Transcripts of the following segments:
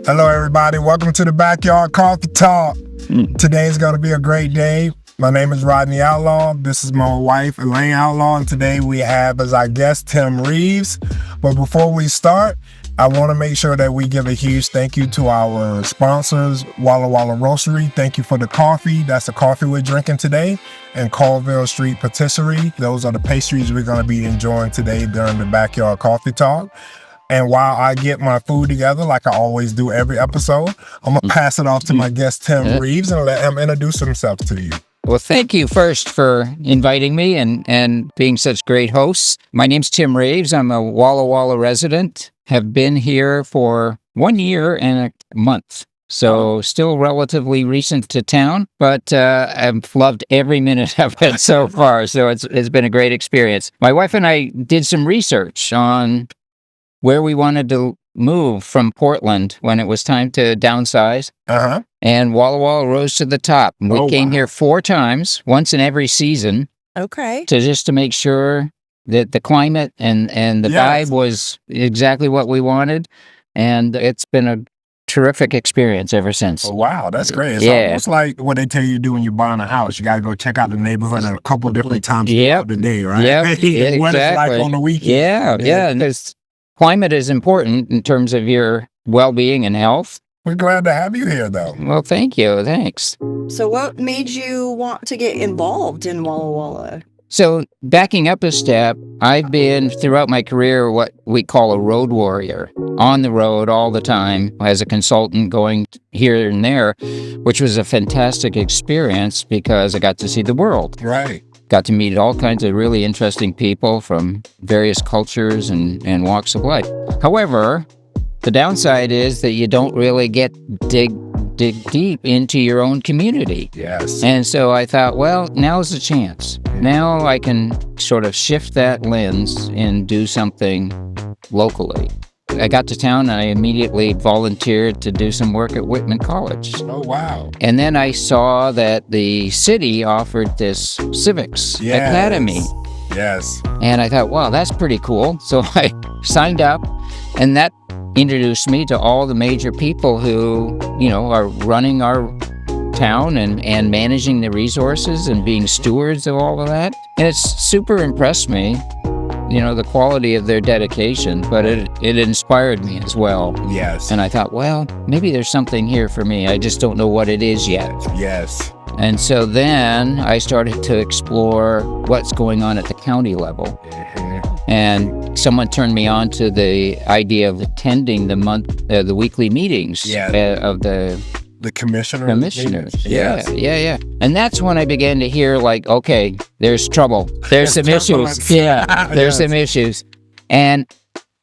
Hello, everybody. Welcome to the Backyard Coffee Talk. Today is going to be a great day. My name is Rodney Outlaw. This is my wife, Elaine Outlaw. And today we have as our guest, Tim Reeves. But before we start, I want to make sure that we give a huge thank you to our sponsors, Walla Walla Roastery. Thank you for the coffee. That's the coffee we're drinking today. And Colville Street Patisserie. Those are the pastries we're going to be enjoying today during the Backyard Coffee Talk. And while I get my food together, like I always do every episode, I'm going to pass it off to my guest, Tim Reeves, and let him introduce himself to you. Well, thank you first for inviting me and being such great hosts. My name's Tim Reeves. I'm a Walla Walla resident. Have been here for 1 year and a month. So still relatively recent to town, but I've loved every minute of it so far. So it's been a great experience. My wife and I did some research on where we wanted to move from Portland when it was time to downsize. And Walla Walla rose to the top. We came here 4 times, once in every season. Okay. To make sure that the climate and the vibe was exactly what we wanted. And it's been a terrific experience ever since. Oh, wow, that's great. It's almost like what they tell you to do when you're buying a house. You got to go check out the neighborhood at a couple different times throughout the day, right? Yeah, exactly. What it's like on the weekend. Yeah. Because climate is important in terms of your well-being and health. We're glad to have you here, though. Well, thank you. Thanks. So what made you want to get involved in Walla Walla? So backing up a step, I've been throughout my career what we call a road warrior, on the road all the time as a consultant going here and there, which was a fantastic experience because I got to see the world. Right. Got to meet all kinds of really interesting people from various cultures and walks of life. However, the downside is that you don't really get dig deep into your own community. Yes. And so I thought, well, now's the chance. Now I can sort of shift that lens and do something locally. I got to town and I immediately volunteered to do some work at Whitman College. Oh, wow. And then I saw that the city offered this civics academy. Yes. And I thought, wow, that's pretty cool. So I signed up, and that introduced me to all the major people who, are running our town and managing the resources and being stewards of all of that. And it's super impressed me, the quality of their dedication, but it inspired me as well. Yes. And I thought, well, maybe there's something here for me. I just don't know what it is yet. Yes. And so then I started to explore what's going on at the county level. And someone turned me on to the idea of attending the weekly meetings of the commissioners. Yeah. And that's when I began to hear okay, there's trouble. There's some issues. There's some issues. And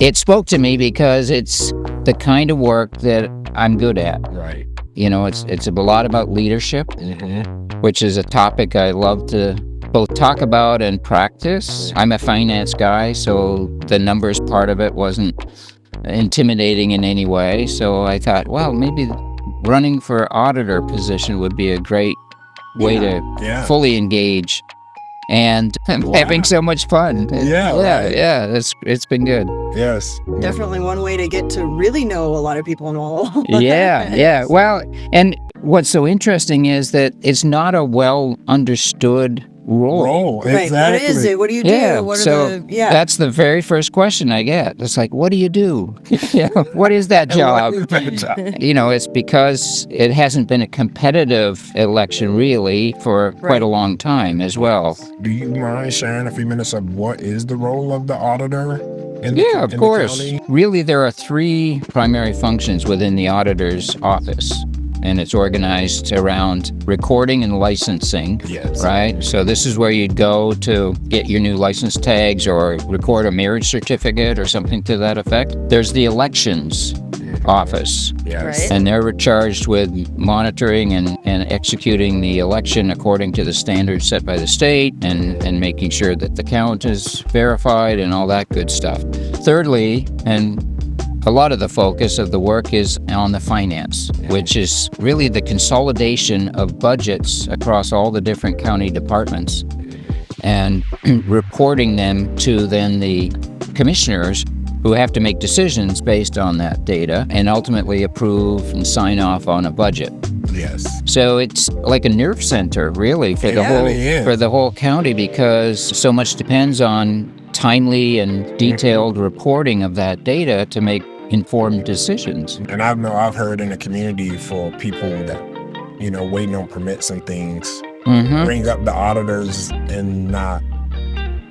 it spoke to me because it's the kind of work that I'm good at. Right. It's a lot about leadership, which is a topic I love to both talk about and practice. I'm a finance guy, so the numbers part of it wasn't intimidating in any way. So I thought, well, maybe running for auditor position would be a great way to fully engage. And I'm having so much fun. It's been good. Yes. Definitely one way to get to really know a lot of people in Walla Walla. Yeah. Well, and what's so interesting is that it's not a well understood role. Right. Exactly. What is it? What do you do? That's the very first question I get. It's like, what do you do? What is that job? It's because it hasn't been a competitive election really for quite a long time as well. Do you mind sharing a few minutes of what is the role of the auditor? Of course. Really, there are 3 primary functions within the auditor's office. And it's organized around recording and licensing, right? So this is where you'd go to get your new license tags or record a marriage certificate or something to that effect. There's the elections office, and they're charged with monitoring and executing the election according to the standards set by the state and making sure that the count is verified and all that good stuff. Thirdly, and a lot of the focus of the work is on the finance, which is really the consolidation of budgets across all the different county departments and reporting them to then the commissioners who have to make decisions based on that data and ultimately approve and sign off on a budget. Yes. So it's like a nerve center, really, for the whole county, because so much depends on timely and detailed reporting of that data to make informed decisions. And I've heard in the community for people that, waiting on permits and things, bring up the auditors in not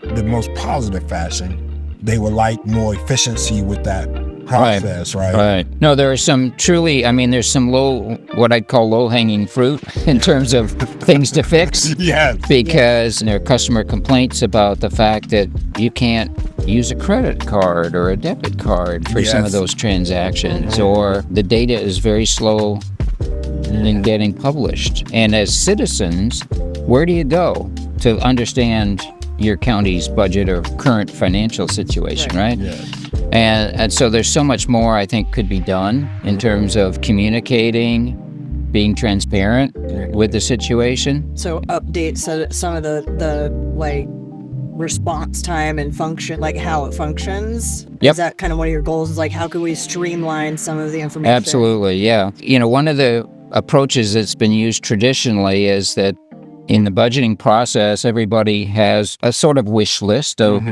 the most positive fashion. They would like more efficiency with that process, right? Right. No, there are some there's some what I'd call low-hanging fruit in terms of things to fix. Yes. Because there are customer complaints about the fact that you can't use a credit card or a debit card for some of those transactions, or the data is very slow in getting published. And as citizens, where do you go to understand your county's budget or current financial situation, right? Yeah. And so there's so much more I think could be done in terms of communicating, being transparent with the situation. So updates some of the like response time and function, like how it functions. Yep. Is that kind of one of your goals? Is like, how can we streamline some of the information? Absolutely, yeah. One of the approaches that's been used traditionally is that in the budgeting process, everybody has a sort of wish list of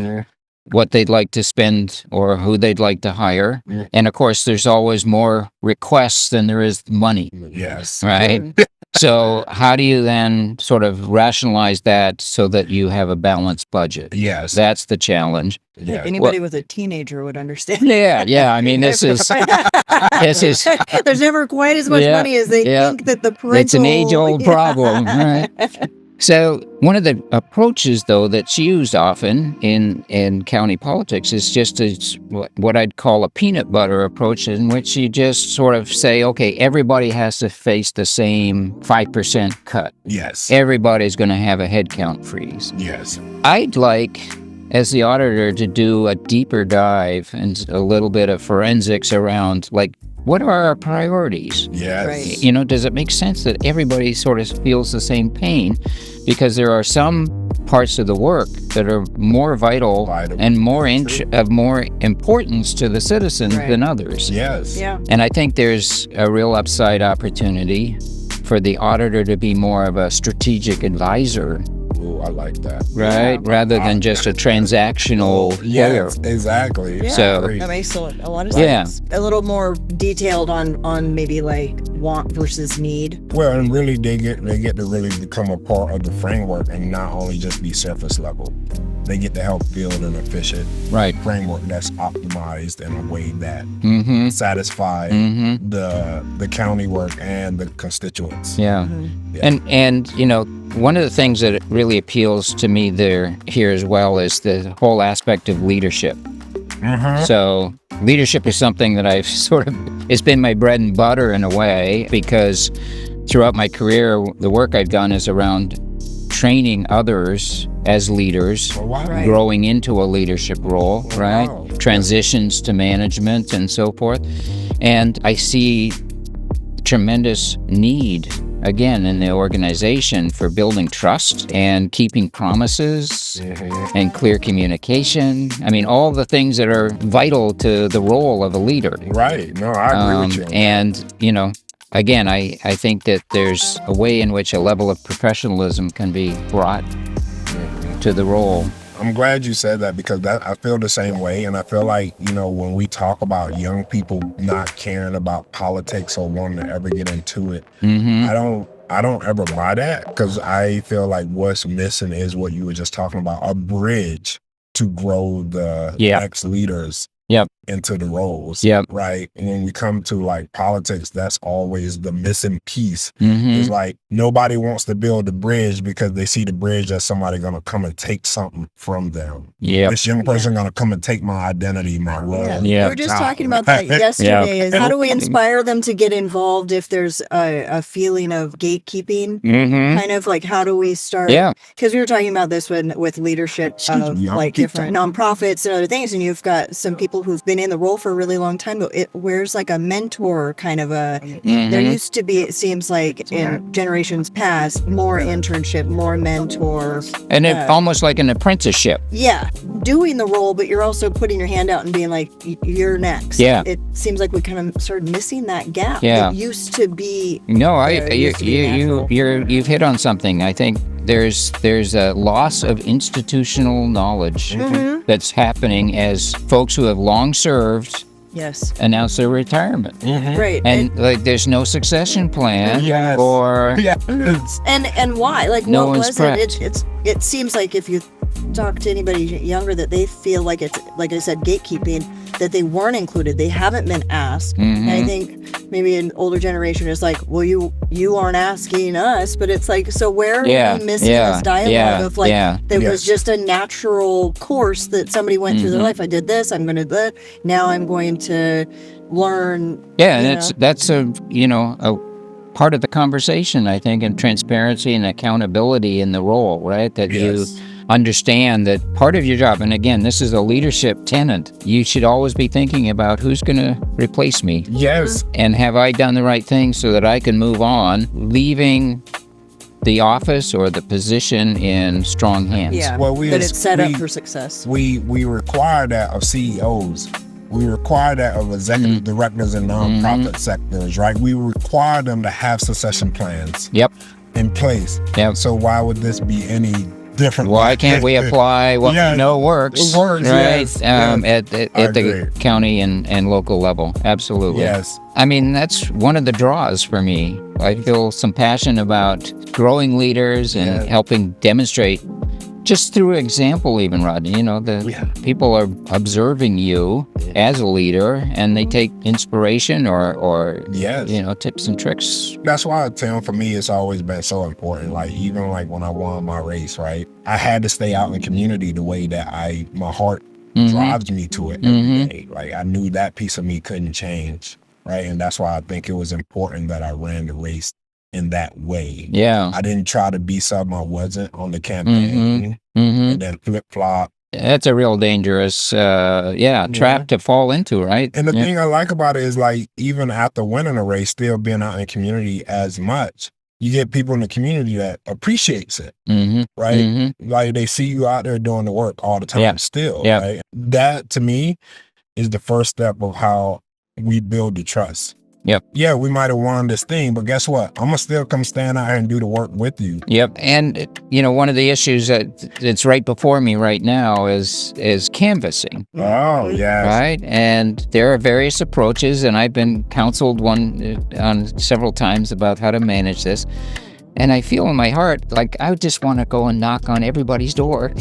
what they'd like to spend or who they'd like to hire. And of course, there's always more requests than there is money. Yes. Right? So how do you then sort of rationalize that so that you have a balanced budget? Yes. That's the challenge. Yeah. Anybody with a teenager would understand. Yeah. I mean, this is There's never quite as much money as they think that the parental... It's an age-old problem, right? So one of the approaches, though, that's used often in county politics is just what I'd call a peanut butter approach, in which you just sort of say, okay, everybody has to face the same 5% cut. Yes. Everybody's going to have a headcount freeze. Yes. I'd like, as the auditor, to do a deeper dive and a little bit of forensics around, like, what are our priorities? Yes. Right. Does it make sense that everybody sort of feels the same pain? Because there are some parts of the work that are more vital and of more importance to the citizen than others. Yes. Yeah. And I think there's a real upside opportunity for the auditor to be more of a strategic advisor. Ooh, I like that. Right? Rather than just a transactional player. Yes, exactly. Yeah. So that makes a lot of sense. A little more detailed on maybe like want versus need. Well, and really they get to really become a part of the framework and not only just be surface level. They get to help build an efficient framework that's optimized in a way that satisfies the county work and the constituents. Yeah. And one of the things that really appeals to me here as well is the whole aspect of leadership. So leadership is something that I've it's been my bread and butter in a way, because throughout my career, the work I've done is around training others as leaders, growing into a leadership role, transitions to management and so forth. And I see tremendous need, again, in the organization for building trust and keeping promises and clear communication. I mean, all the things that are vital to the role of a leader. Right. No, I agree with you. And, again, I think that there's a way in which a level of professionalism can be brought to the role. I'm glad you said that, because I feel the same way. And I feel like, when we talk about young people not caring about politics or wanting to ever get into it, I don't ever buy that, because I feel like what's missing is what you were just talking about, a bridge to grow the next leaders into the roles. Right. And when we come to like politics, that's always the missing piece. It's like nobody wants to build a bridge because they see the bridge as somebody gonna come and take something from them. This young person gonna come and take my identity, my role. We were just talking about that yesterday. Is how do we inspire them to get involved if there's a feeling of gatekeeping? Kind of like, how do we start? Because we were talking about this with leadership of like different nonprofits and other things, and you've got some people people who've been in the role for a really long time, where's like a mentor kind of a, there used to be, it seems like in generations past, more internship, more mentor. And almost like an apprenticeship. Yeah. Doing the role, but you're also putting your hand out and being like, you're next. Yeah. It seems like we kind of started missing that gap. Yeah. It used to be. No, you've hit on something. I think there's a loss of institutional knowledge that's happening as folks who have long served announce their retirement. Right. And like there's no succession plan or and why? Like no what one's was prepped. it seems like if you talk to anybody younger that they feel like it's, like I said, gatekeeping, that they weren't included, they haven't been asked. And I think maybe an older generation is like, well, you aren't asking us, but it's like, so where are we missing this dialogue of like that was just a natural course that somebody went through their life. I did this, I'm gonna do that, now I'm going to learn. And that's a part of the conversation, I think, and transparency and accountability in the role, right? That you understand that part of your job, and again, this is a leadership tenet, you should always be thinking about who's going to replace me. Yes. And have I done the right thing so that I can move on, leaving the office or the position in strong hands. Yeah, well, that it's set up for success. We require that of CEOs. We require that of executive directors in nonprofit sectors, right? We require them to have succession plans in place. So why would this be any different? Why can't we apply what we know works? It works, right? At the county and local level. Absolutely. Yes. I mean, that's one of the draws for me. I feel some passion about growing leaders and helping demonstrate, just through example even, Rodney, the people are observing you as a leader and they take inspiration or tips and tricks. That's why, Tim, for me, it's always been so important. Like, even like when I won my race, right? I had to stay out in the community the way that my heart drives me to it every day. Like, I knew that piece of me couldn't change, right? And that's why I think it was important that I ran the race in that way. Yeah. I didn't try to be something I wasn't on the campaign and then flip-flop. That's a real dangerous trap to fall into, right? And the thing I like about it is, like, even after winning a race, still being out in the community as much, you get people in the community that appreciates it, right? Like, they see you out there doing the work all the time still, right? That, to me, is the first step of how we build the trust. Yeah, we might have won this thing, but guess what? I'm going to still come stand out here and do the work with you. And, one of the issues that's right before me right now is canvassing. Oh, yes. Right? And there are various approaches, and I've been counseled on several times about how to manage this. And I feel in my heart, like, I just want to go and knock on everybody's door.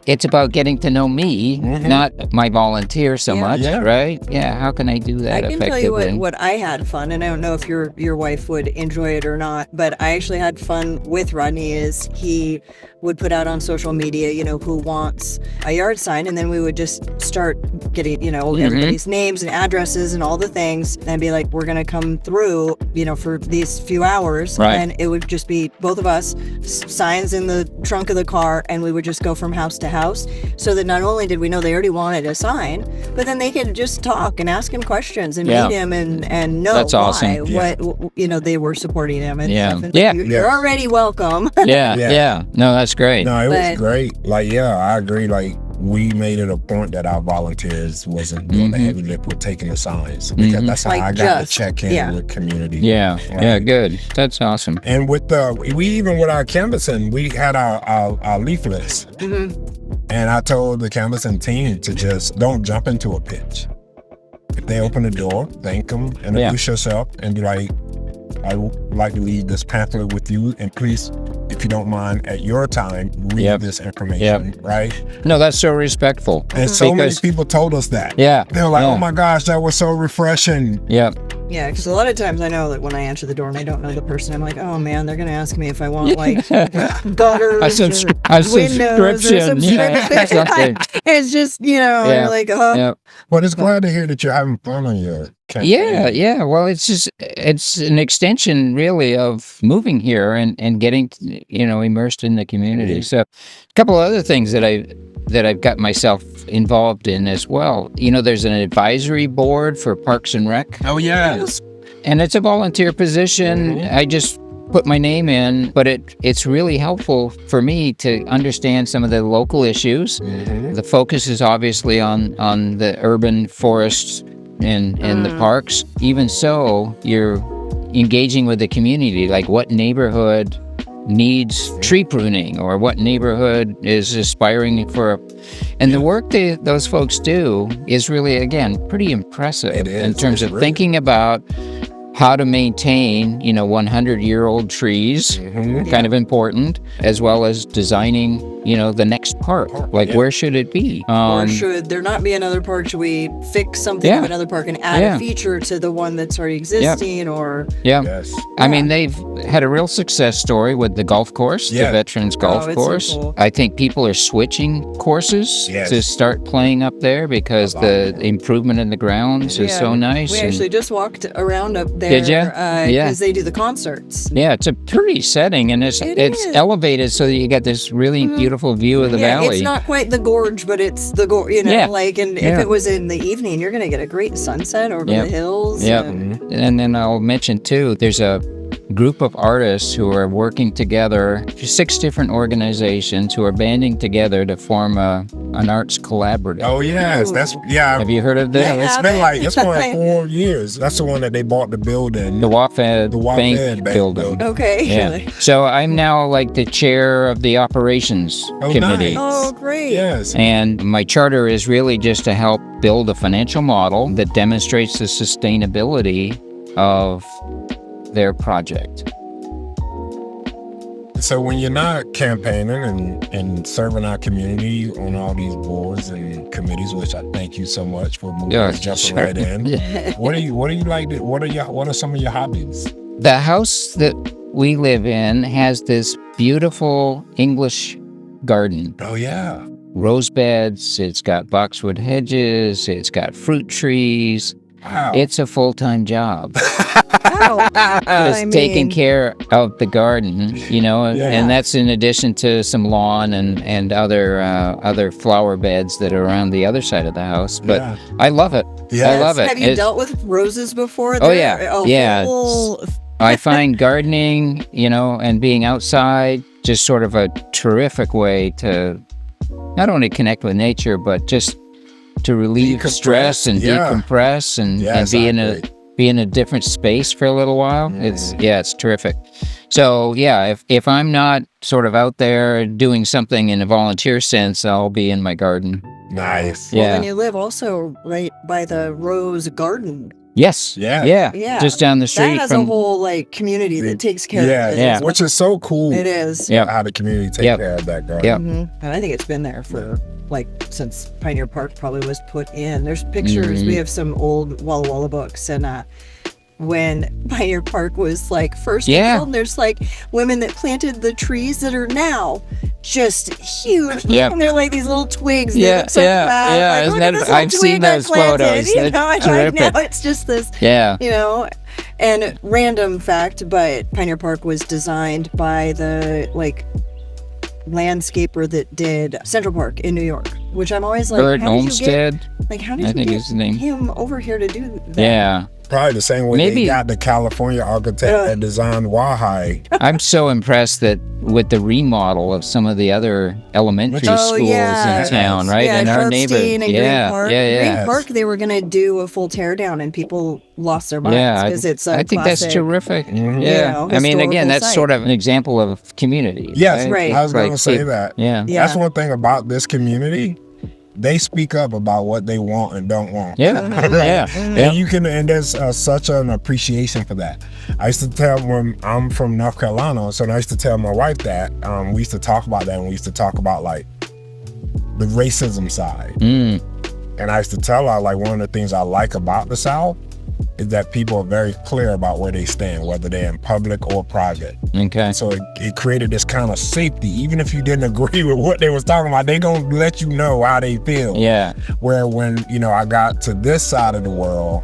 It's about getting to know me, not my volunteer so much, right? Yeah, how can I do that effectively? I can tell you what I had fun, and I don't know if your wife would enjoy it or not, but I actually had fun with Rodney. Is he would put out on social media, who wants a yard sign, and then we would just start getting, everybody's names and addresses and all the things, and be like, we're going to come through, for these few hours, and it would just be both of us, signs in the trunk of the car, and we would just go from house to house, so that not only did we know they already wanted a sign, but then they could just talk and ask him questions and meet him and know that's why, awesome. what, they were supporting him. And you're already welcome. No, that's great. No, it was great. Like, I agree. Like, we made it a point that our volunteers wasn't doing the heavy lift with taking the signs, because that's how I got to check in with community. Yeah, good. That's awesome. And with with our canvassing, we had our leaflets. And I told the canvassing team to just don't jump into a pitch. If they open the door, thank them, introduce yourself, and be like, I would like to leave this pamphlet with you, and please, if you don't mind, at your time, read this information, right? No, that's so respectful. And so many people told us that. They were like, oh my gosh, that was so refreshing. Yeah, because a lot of times I know that when I answer the door and I don't know the person, I'm like, oh man, they're going to ask me if I want like gutters a subscription. It's just, you're like, But it's glad to hear that you're having fun on your campaign. Yeah. Well, it's an extension really of moving here and getting, immersed in the community. So a couple of other things that I've got myself involved in as well. There's an advisory board for Parks and Rec. Oh, yes. And it's a volunteer position. I just put my name in, but it's really helpful for me to understand some of the local issues. The focus is obviously on the urban forests and the parks. Even so, you're engaging with the community, like what neighborhood needs tree pruning or what neighborhood is aspiring for and the work those folks do is really, again, pretty impressive in terms of thinking about how to maintain, 100-year-old trees, kind of important, as well as designing, the next park. Like, where should it be? Or should there not be another park? Should we fix something of another park and add a feature to the one that's already existing? Or Yes. I mean, they've had a real success story with the golf course, the Veterans Golf Course. So cool. I think people are switching courses to start playing up there because the improvement in the grounds is so nice. We actually just walked around up there. Did you? Because they do the concerts. Yeah, it's a pretty setting, and it's elevated so that you get this really beautiful view of the valley. It's not quite the gorge, but it's the gorge, and if it was in the evening, you're going to get a great sunset over the hills. Yeah, and then I'll mention, too, there's a group of artists who are working together, 6 different organizations who are banding together to form an arts collaborative. Oh, yes. Have you heard of this? It's been it's going like 4 years. That's the one that they bought the building. The WAFED Bank building. Okay. Yeah. So I'm now like the chair of the operations committee. Nice. Oh, great. Yes. And my charter is really just to help build a financial model that demonstrates the sustainability of their project. So when you're not campaigning and serving our community on all these boards and committees, which I thank you so much for jumping right in. What do you like? What are some of your hobbies? The house that we live in has this beautiful English garden. Oh yeah. Rose beds, it's got boxwood hedges, it's got fruit trees. Wow. It's a full-time job. Wow. Just taking care of the garden, and that's in addition to some lawn and other flower beds that are around the other side of the house. But I love it. Yes. I love it. Have you dealt with roses before? Oh, yeah. I find gardening, and being outside just sort of a terrific way to not only connect with nature, but just to relieve stress and decompress and be in a different space for a little while. It's terrific. So if I'm not sort of out there doing something in a volunteer sense, I'll be in my garden. Nice. Well, and you live also right by the Rose Garden. Yes. Yeah. Just down the street. That has a whole community that takes care of it. Yeah. Which is so cool. It is. Yeah. How the community takes care of that garden. And I think it's been there for since Pioneer Park probably was put in. There's pictures. We have some old Walla Walla books, and when Pioneer Park was first built, there's women that planted the trees that are now just huge. And they're like these little twigs. I've seen those photos. And now it's just this. And random fact, but Pioneer Park was designed by the landscaper that did Central Park in New York, which I'm always like, Bert Olmsted. How did you get him over here to do that? Yeah. Probably the same way they got the California architect that designed Wahai. I'm so impressed that with the remodel of some of the other elementary schools in town, right? Yeah, and our neighbor, Green Park, they were going to do a full tear down, and people lost their minds because it's a I think classic, that's terrific. I mean, again, that's site. sort of an example of community. Yes, right. I was going to say that. Yeah. That's one thing about this community. They speak up about what they want and don't want. And you can, and there's such an appreciation for that. I used to tell, when I'm from North Carolina, so I used to tell my wife that we used to talk about that, and we used to talk about the racism side. And I used to tell her one of the things I like about the South is that people are very clear about where they stand, whether they're in public or private. Okay. So it created this kind of safety. Even if you didn't agree with what they was talking about, they gonna let you know how they feel. Yeah. Where when, I got to this side of the world,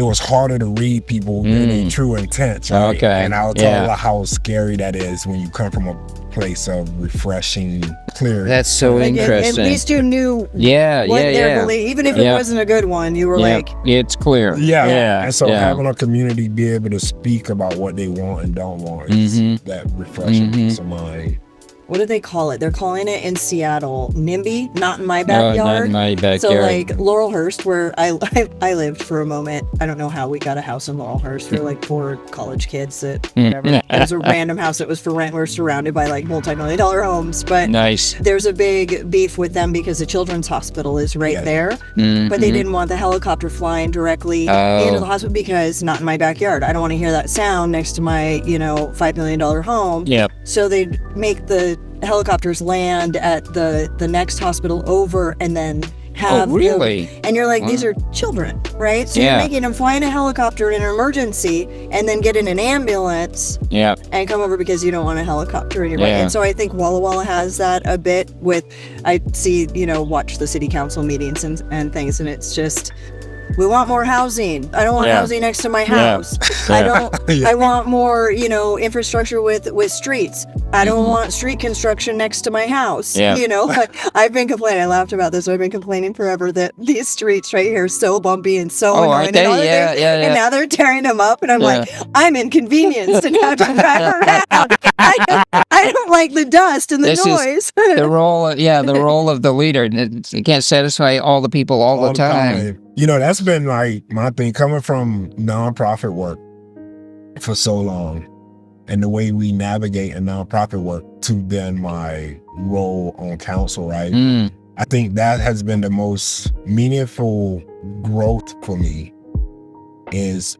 it was harder to read people than their true intent. Right? Okay. And I was talking about how scary that is when you come from a place of refreshing, clear. That's so interesting. At least you knew what their belief, even if it wasn't a good one, you were like, it's clear. Yeah. And so having a community be able to speak about what they want and don't want is that refreshing peace of mind. What do they call it? They're calling it in Seattle NIMBY, not in my backyard. Not in my backyard. So like Laurelhurst, where I lived for a moment. I don't know how we got a house in Laurelhurst. We were like 4 college kids that whatever. It was a random house that was for rent. We're surrounded by like multi-million-dollar homes. But nice. There's a big beef with them because the children's hospital is right there. But they didn't want the helicopter flying directly into the hospital because not in my backyard. I don't want to hear that sound next to my, $5 million home. Yep. So they'd make the helicopters land at the next hospital over and then have really? And you're like, these are children, right? So you're making them fly in a helicopter in an emergency and then get in an ambulance and come over because you don't want a helicopter anyway. And so I think Walla Walla has that a bit with, I see, watch the city council meetings and things, and it's just, we want more housing. I don't want housing next to my house. I want more, infrastructure with streets. I don't want street construction next to my house. I've been complaining. I laughed about this. I've been complaining forever that these streets right here are so bumpy and so annoying. Aren't they? And now they're tearing them up, and I'm like, I'm inconvenienced and have to drive around. I don't like the dust and the noise. The role of the leader. It can't satisfy all the people all the time. That's been like my thing coming from nonprofit work for so long, and the way we navigate in nonprofit work to then my role on council, right? I think that has been the most meaningful growth for me, is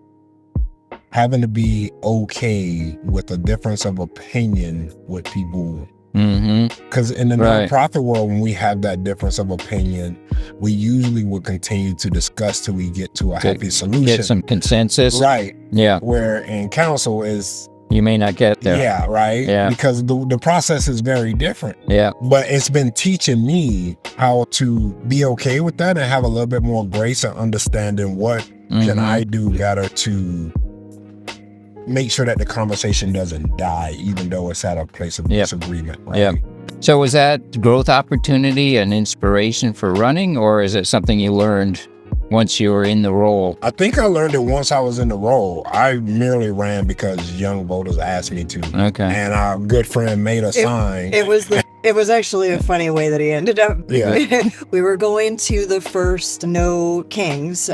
having to be okay with a difference of opinion with people. Because in the nonprofit world, when we have that difference of opinion, we usually will continue to discuss till we get to a happy solution. Get some consensus. Right. Yeah. Where in council is... You may not get there. Yeah, right? Yeah. Because the process is very different. Yeah. But it's been teaching me how to be okay with that and have a little bit more grace and understanding what can I do better to make sure that the conversation doesn't die, even though it's at a place of disagreement. Right? Yeah. So was that growth opportunity an inspiration for running, or is it something you learned once you were in the role? I think I learned it once I was in the role. I merely ran because young voters asked me to. Okay. And our good friend made a sign. It was actually a funny way that he ended up. Yeah. We were going to the first No Kings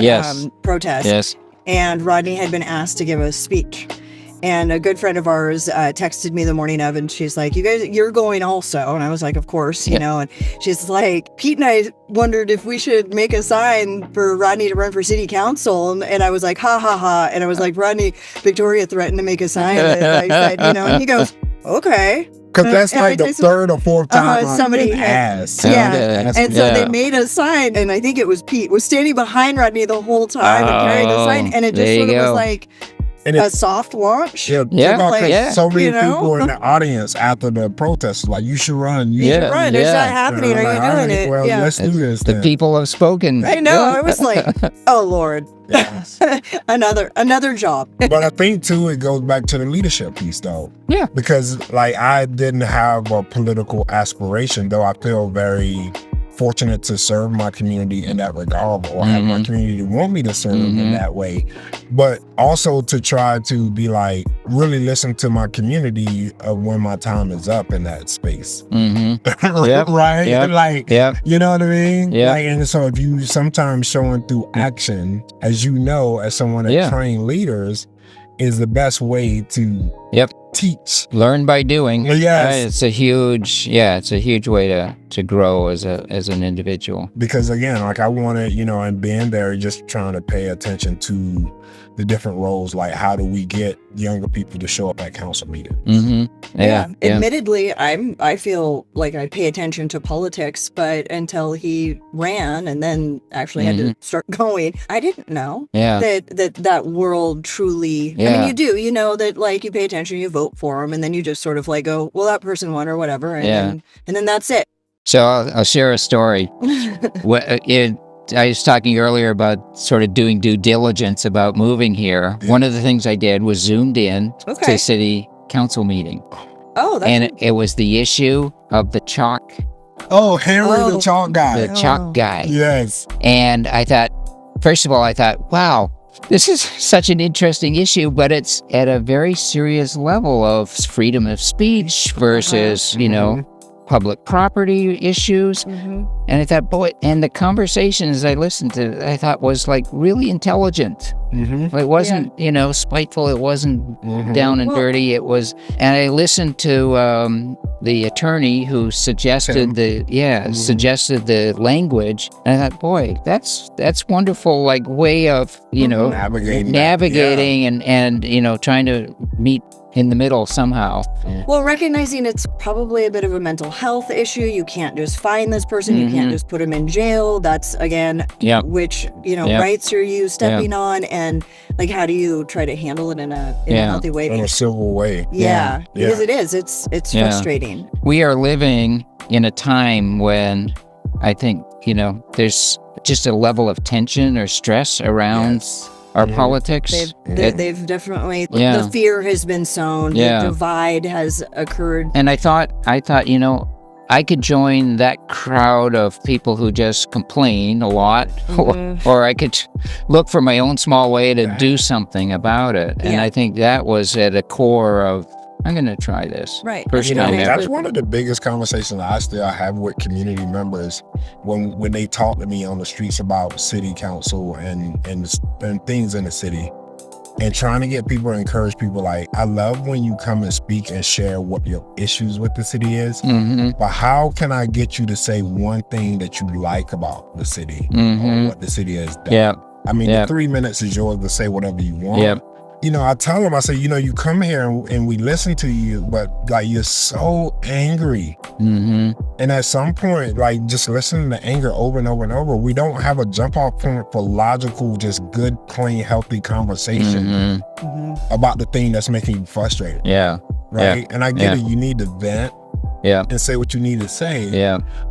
protest. Yes. And Rodney had been asked to give a speech. And a good friend of ours texted me the morning of, and she's like, you're going also. And I was like, of course, and she's like, Pete and I wondered if we should make a sign for Rodney to run for city council. And I was like, ha, ha, ha. And I was like, Rodney, Victoria threatened to make a sign. And I said, and he goes, okay. Because that's like the third or fourth time somebody asked. Yeah. And so they made a sign, and I think it was Pete, was standing behind Rodney the whole time and carrying the sign. And it just sort of was like a soft launch. So many people in the audience after the protest like, you should run. You should run. It's not happening. Are you doing it? Well, let's do this. The people have spoken. I know. I was like, oh, Lord. another job. But I think, too, it goes back to the leadership piece, though. Yeah. Because, I didn't have a political aspiration, though I feel very fortunate to serve my community in that regard, or have my community want me to serve in that way. But also to try to be really listen to my community when my time is up in that space. Right? Yep. You know what I mean? Yeah. And so if you sometimes showing through action, as as someone that train leaders, is the best way to teach. Learn by doing. Yes. It's a huge way to grow as an individual. Because again, I wanted, and being there, just trying to pay attention to the different roles, how do we get younger people to show up at council meetings? Admittedly, I feel like I pay attention to politics, but until he ran and then actually had to start going, I didn't know that world truly. I mean, you do, that you pay attention, you vote for him, and then you just sort of go, well, that person won or whatever, and then that's it. So I'll share a story. I was talking earlier about sort of doing due diligence about moving here. One of the things I did was zoomed in to a city council meeting. Oh, that's and it was the issue of the chalk. Oh, Henry the chalk guy. The chalk guy. Yes. And I thought, first of all, wow, this is such an interesting issue, but it's at a very serious level of freedom of speech versus, public property issues. And I thought, boy, and the conversations I listened to, I thought was like really intelligent. It wasn't, spiteful. It wasn't down and dirty. It was, and I listened to the attorney who suggested suggested the language. And I thought, boy, that's wonderful, like way of, navigating and trying to meet in the middle somehow. Well, recognizing it's probably a bit of a mental health issue. You can't just find this person. You can't just put him in jail. That's, again, which, rights are you stepping on? And, like, how do you try to handle it in a healthy way? In a civil way. Yeah. Because it is. It's frustrating. We are living in a time when I think, there's just a level of tension or stress around our politics. They've definitely, the fear has been sown, the divide has occurred. And I thought, I could join that crowd of people who just complain a lot, or I could look for my own small way to do something about it. And I think that was at a core of, I'm going to try this. Right. First time ever. That's one of the biggest conversations I still have with community members when they talk to me on the streets about city council and things in the city, and trying to get people to encourage people. Like, I love when you come and speak and share what your issues with the city is, but how can I get you to say one thing that you like about the city or what the city has done? I mean, the 3 minutes is yours to say whatever you want. I tell them, I say, you come here and we listen to you, but like you're so angry. And at some point, like just listening to anger over and over and over, we don't have a jump off point for logical, just good, clean, healthy conversation about the thing that's making you frustrated. Right. And I get it. You need to vent. And say what you need to say.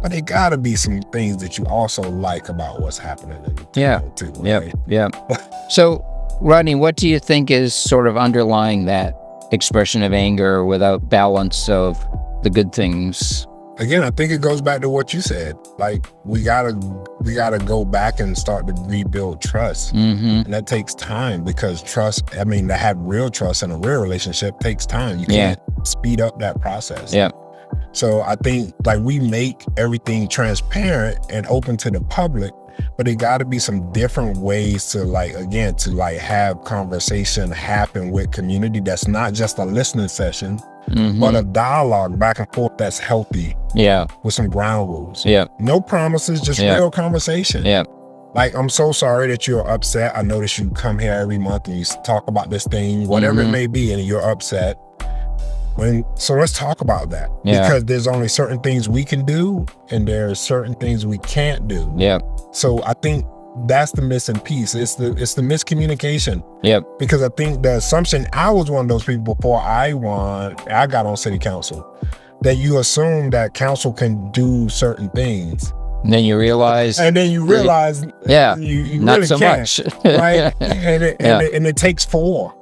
But there gotta be some things that you also like about what's happening in the town too. Right? So, Rodney, what do you think is sort of underlying that expression of anger without balance of the good things? Again, I think it goes back to what you said. Like, we gotta go back and start to rebuild trust. And that takes time, because trust, to have real trust in a real relationship takes time. You can't speed up that process. So I think, like, we make everything transparent and open to the public, but there got to be some different ways to have conversation happen with community that's not just a listening session, but a dialogue back and forth that's healthy. With some ground rules. No promises, just real conversation. Like, I'm so sorry that you're upset. I notice you come here every month and you talk about this thing, whatever it may be, and you're upset. So let's talk about that, because there's only certain things we can do and there's certain things we can't do. So I think that's the missing piece. It's the miscommunication. Because I think the assumption, I was one of those people before I got on city council, that you assume that council can do certain things. And then you realize. you not really so can't, much. Right? And it takes four.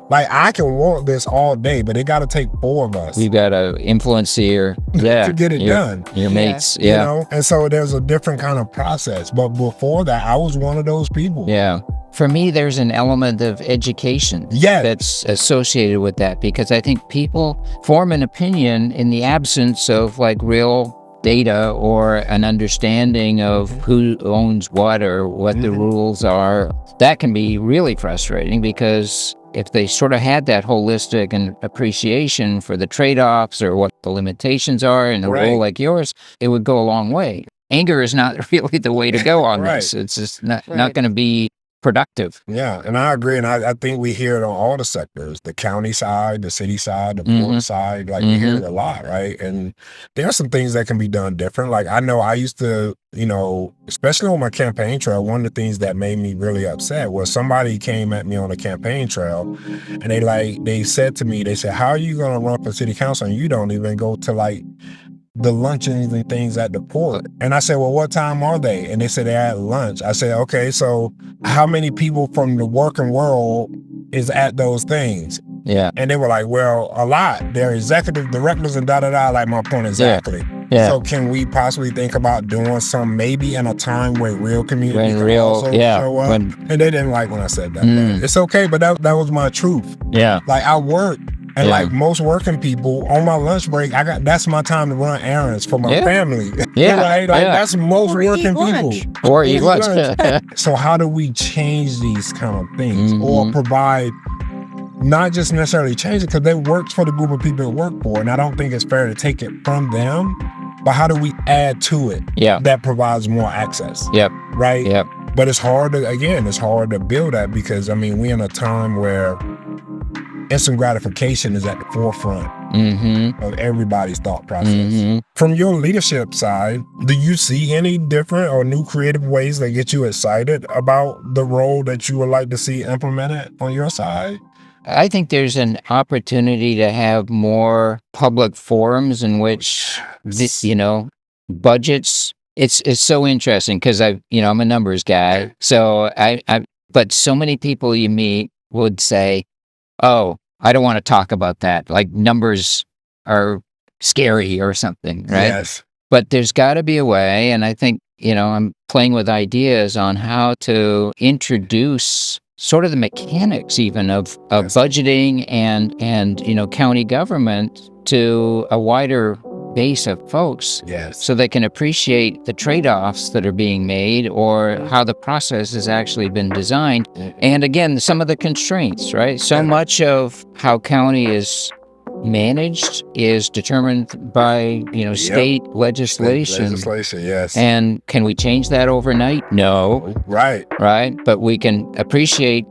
Like, I can want this all day, but it got to take four of us. We've got to influence to get it done. Your mates. And so there's a different kind of process. But before that, I was one of those people. For me, there's an element of education that's associated with that, because I think people form an opinion in the absence of like real data or an understanding of who owns what or what the rules are. That can be really frustrating, because if they sort of had that holistic and appreciation for the trade-offs or what the limitations are in a role like yours, it would go a long way. Anger is not really the way to go on this. It's just not going to be productive. And I agree. And I think we hear it on all the sectors, the county side, the city side, the board side. Like, we hear it a lot, right? And there are some things that can be done different. Like, I know I used to, especially on my campaign trail, one of the things that made me really upset was somebody came at me on the campaign trail and they said to me, how are you going to run for city council and you don't even go to the luncheons and things at the port. And I said, well, what time are they? And they said they're at lunch. I said, okay, so how many people from the working world is at those things? Yeah. And they were like, well, a lot. They're executive directors and da-da-da, like my point exactly. Yeah. So can we possibly think about doing some maybe in a time where real community When can real, also show up? And they didn't like when I said that. But it's okay, but that was my truth. Yeah. Like I work, and like most working people, on my lunch break, that's my time to run errands for my family. Yeah. Right? Like that's most working people. Or eat lunch. So how do we change these kind of things or provide? Not just necessarily change it, because they worked for the group of people it work for, and I don't think it's fair to take it from them. But how do we add to it that provides more access? Right? But it's hard to build that, because I mean, we're in a time where instant gratification is at the forefront of everybody's thought process. From your leadership side, do you see any different or new creative ways that get you excited about the role that you would like to see implemented on your side? I think there's an opportunity to have more public forums in which this, budgets. It's so interesting because I'm a numbers guy. So but so many people you meet would say, "Oh, I don't want to talk about that. Like numbers are scary or something," right? Yes. But there's got to be a way, and I think I'm playing with ideas on how to introduce sort of the mechanics even of budgeting and county government to a wider base of folks, so they can appreciate the trade-offs that are being made or how the process has actually been designed. And again, some of the constraints, right? So much of how county is managed is determined by state legislation. Yes. And can we change that overnight? No. Right. But we can appreciate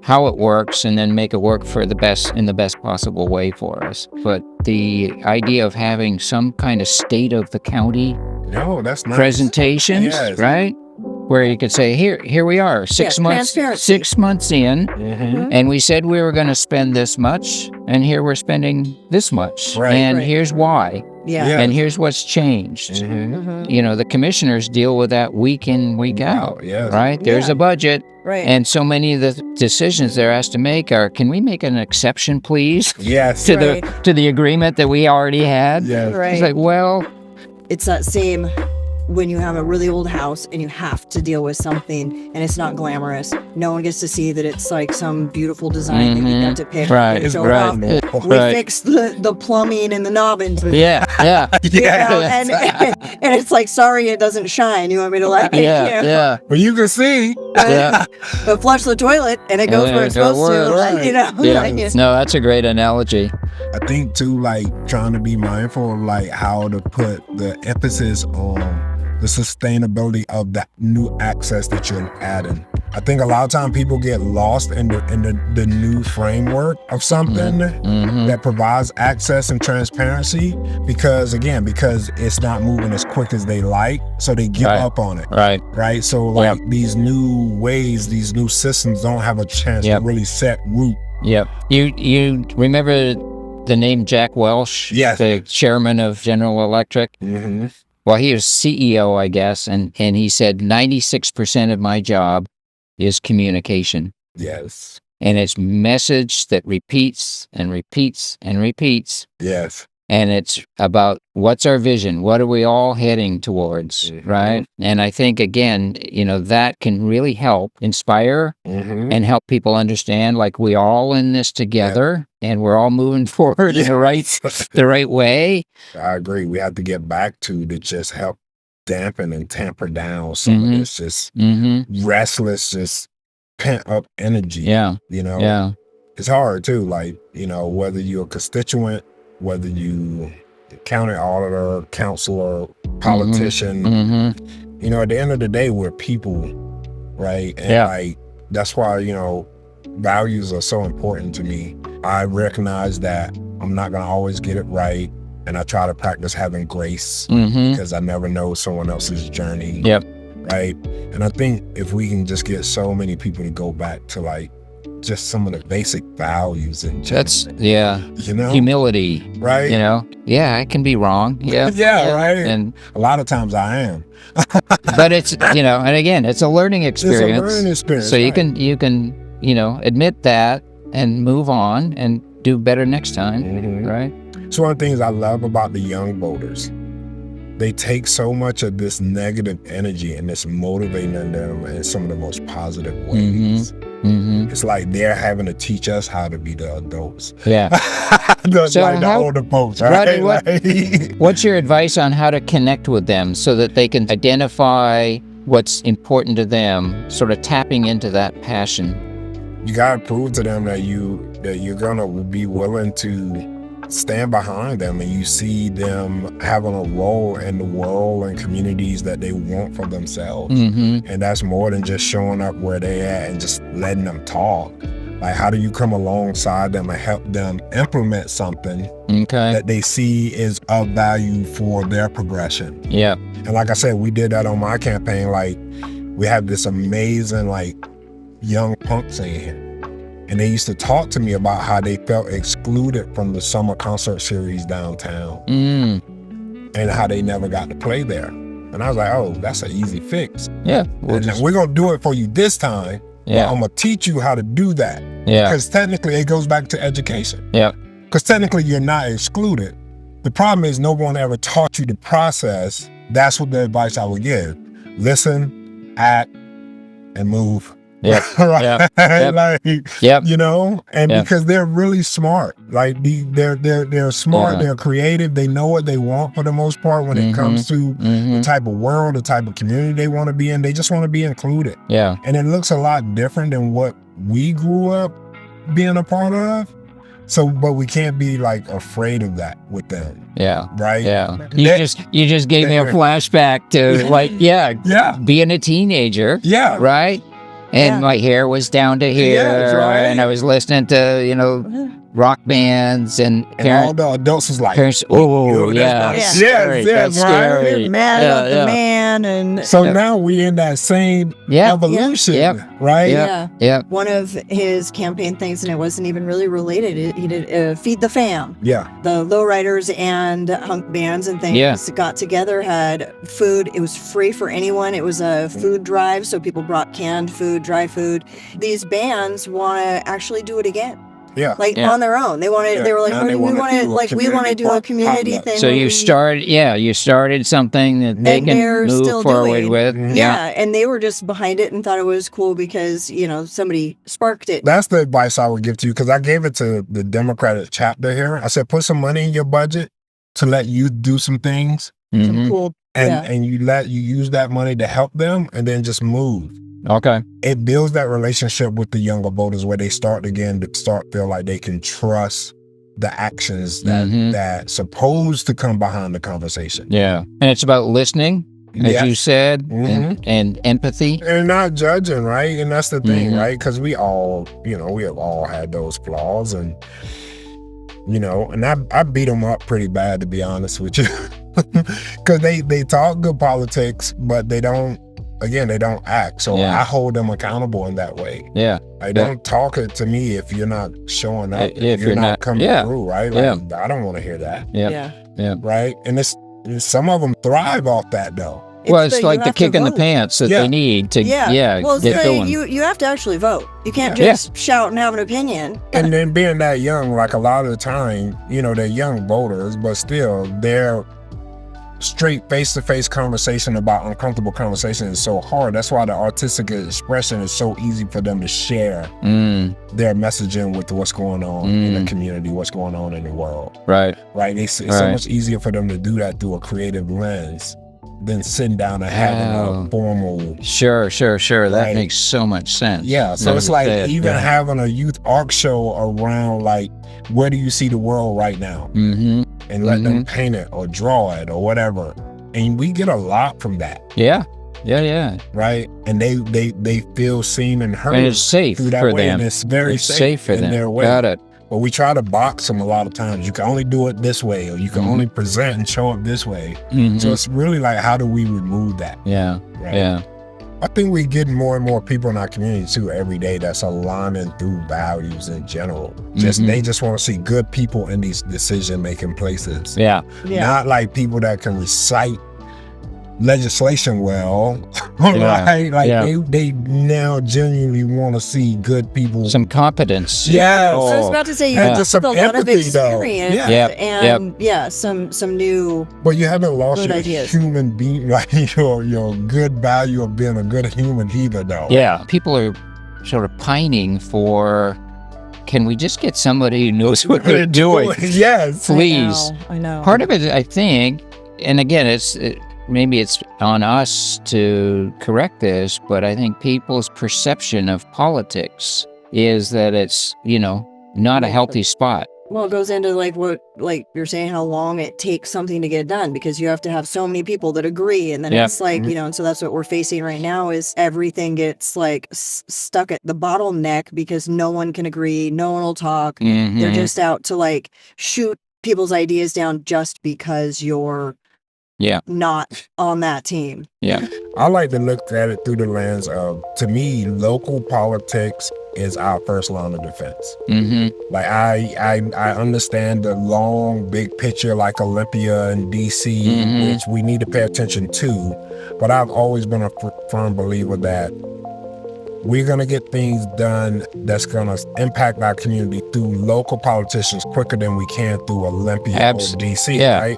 how it works and then make it work for the best possible way for us. But the idea of having some kind of state of the county that's nice. presentations, right? Where you could say, here we are, 6 months in, and we said we were going to spend this much, and here we're spending this much, and here's why, and here's what's changed. The commissioners deal with that week in, week out, right? There's a budget, and so many of the decisions they're asked to make are, can we make an exception, please? Yes. to the agreement that we already had. It's like, well, it's that same. When you have a really old house and you have to deal with something and it's not glamorous, no one gets to see that it's like some beautiful design that you got to pick. We fixed the plumbing and the knobbins. And it's like, sorry, it doesn't shine. You want me to like it? But you can see. But flush the toilet and it goes where it's supposed to. No, that's a great analogy. I think too, like trying to be mindful of like how to put the emphasis on the sustainability of that new access that you're adding. I think a lot of times people get lost in the new framework of something that provides access and transparency because it's not moving as quick as they like, so they give up on it. Right. So like these new ways, these new systems don't have a chance to really set root. You remember the name Jack Welch? Yes. The chairman of General Electric? Well, he was CEO, I guess, and he said 96% of my job is communication. Yes. And it's message that repeats and repeats and repeats. Yes. And it's about what's our vision? What are we all heading towards, right? And I think, again, that can really help inspire and help people understand, like, we're all in this together and we're all moving forward in the right way. I agree. We have to get back to just help dampen and tamper down some of this just restless, just pent up energy. It's hard too, like, whether you're a constituent, whether you county auditor, counselor, politician, at the end of the day, we're people, right? And like, that's why, values are so important to me. I recognize that I'm not going to always get it right. And I try to practice having grace because I never know someone else's journey. Right. And I think if we can just get so many people to go back to like just some of the basic values and That's humility, right? Yeah, I can be wrong. Yeah, right. And a lot of times I am. But it's and again, it's a learning experience. It's a learning experience. So you can admit that and move on and do better next time, right? It's one of the things I love about the young voters. They take so much of this negative energy and it's motivating them in some of the most positive ways. It's like they're having to teach us how to be the adults. Yeah. the older folks, right? What's your advice on how to connect with them so that they can identify what's important to them, sort of tapping into that passion? You gotta prove to them that you're gonna be willing to stand behind them, and you see them having a role in the world and communities that they want for themselves. And that's more than just showing up where they at and just letting them talk. Like, how do you come alongside them and help them implement something that they see is of value for their progression? Yeah. And like I said, we did that on my campaign. Like, we have this amazing young punk scene here. And they used to talk to me about how they felt excluded from the summer concert series downtown and how they never got to play there. And I was like, oh, that's an easy fix. Yeah. We're going to do it for you this time. Yeah. I'm going to teach you how to do that. Yeah. Because technically it goes back to education. Yeah. Because technically you're not excluded. The problem is no one ever taught you the process. That's what the advice I would give. Listen, act, and move. Yeah. Right. And because they're really smart. Like they're smart, they're creative, they know what they want for the most part when it comes to the type of world, the type of community they want to be in. They just want to be included. Yeah. And it looks a lot different than what we grew up being a part of. So, but we can't be afraid of that with them. Yeah. Right? Yeah. You just gave me a flashback to being a teenager. Yeah. Right? And my hair was down to here, and I was listening to, rock bands, and all the adults was like, parents, that's scary. Mad about the man, and so now we in that same evolution, right? Yeah. One of his campaign things, and it wasn't even really related. He did Feed the Fam. Yeah. The lowriders and punk bands and things got together, had food. It was free for anyone. It was a food drive, so people brought canned food, dry food. These bands want to actually do it again. Yeah. On their own. They wanted. They were like, we want to do a community thing. So you started something that they can move forward with. Yeah. And they were just behind it and thought it was cool because, somebody sparked it. That's the advice I would give to you, because I gave it to the Democratic chapter here. I said, put some money in your budget to let you do some things. Some cool. And you use that money to help them, and then just move. Okay. It builds that relationship with the younger voters where they start feel like they can trust the actions that supposed to come behind the conversation. Yeah. And it's about listening, as you said, and empathy. And not judging, right? And that's the thing, right? Because we all, we have all had those flaws, and and I beat them up pretty bad, to be honest with you. Because they talk good politics, but they don't act. So I hold them accountable in that way. Yeah. Don't talk it to me if you're not showing up, if you're not coming through, right? I don't want to hear that. Yeah. Right? And some of them thrive off that, though. It's like the kick in the pants that they need to get going. You have to actually vote. You can't just shout and have an opinion. And then being that young, a lot of the time, they're young voters, but still they're straight face-to-face conversation about uncomfortable conversation is so hard. That's why the artistic expression is so easy for them to share their messaging with what's going on in the community, what's going on in the world. Right. It's so much easier for them to do that through a creative lens than sitting down and having a formal. Sure. That makes so much sense. Yeah. So it's having a youth art show around where do you see the world right now? And let them paint it or draw it or whatever. And we get a lot from that. Yeah. Right? And they feel seen and heard. And it's safe through that for way. them. And it's very safe for them. Their way. Got it. But we try to box them a lot of times. You can only do it this way, or you can only present and show up this way. So it's really how do we remove that? Yeah. Right? Yeah. I think we get more and more people in our community too every day that's aligning through values in general. They just want to see good people in these decision-making places. Yeah. Not like people that can recite legislation well, right? Like they now genuinely want to see good people. Some competence. Yeah. So I was about to say you And have just some a lot of empathy, though. experience and some new. But you haven't lost good your ideas. human being, like your good value of being a good human either, though. Yeah. People are sort of pining for, can we just get somebody who knows what they're doing? Yes. Please. I know. Part of it, I think, and again, maybe it's on us to correct this, but I think people's perception of politics is that it's, not a healthy spot. Well, it goes into like you're saying, how long it takes something to get done, because you have to have so many people that agree, and then it's like, and so that's what we're facing right now is everything gets like stuck at the bottleneck because no one can agree, no one will talk. They're just out to like shoot people's ideas down just because you're not on that team. Yeah. I like to look at it through the lens of, to me, local politics is our first line of defense. Like I understand the long, big picture like Olympia and DC, which we need to pay attention to. But I've always been a firm believer that we're going to get things done that's going to impact our community through local politicians quicker than we can through Olympia or DC, right?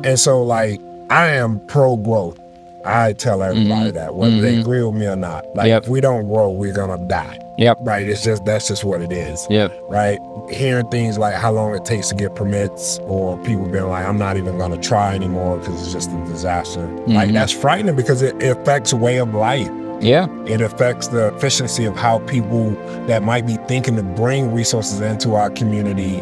And so, like, I am pro-growth. I tell everybody that, whether they agree with me or not. Like, if we don't grow, we're going to die. Right? That's just what it is. Right? Hearing things like how long it takes to get permits, or people being like, I'm not even going to try anymore because it's just a disaster. Like, that's frightening because it affects way of life. It affects the efficiency of how people that might be thinking to bring resources into our community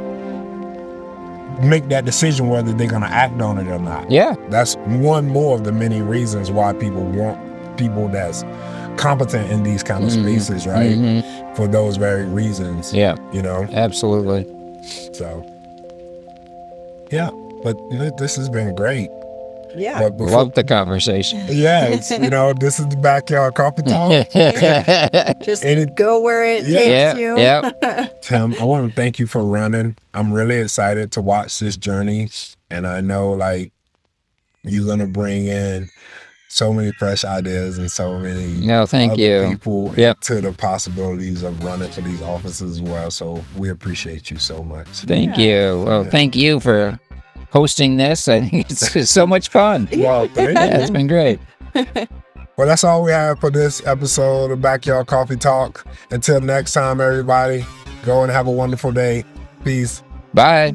make that decision whether they're going to act on it or not. That's one more of the many reasons why people want people that's competent in these kind of spaces, right? For those very reasons. Absolutely. So, but this has been great. But Love the conversation. This is the Backyard Coffee Talk. Just go where it takes you. Tim, I want to thank you for running. I'm really excited to watch this journey. And I know, like, you're going to bring in so many fresh ideas and so many people to the possibilities of running for these offices as well. So we appreciate you so much. Thank you. Well, thank you for hosting this. I think it's so much fun. Well, it's been great. Well, that's all we have for this episode of Backyard Coffee Talk. Until next time, everybody, go and have a wonderful day. Peace. Bye.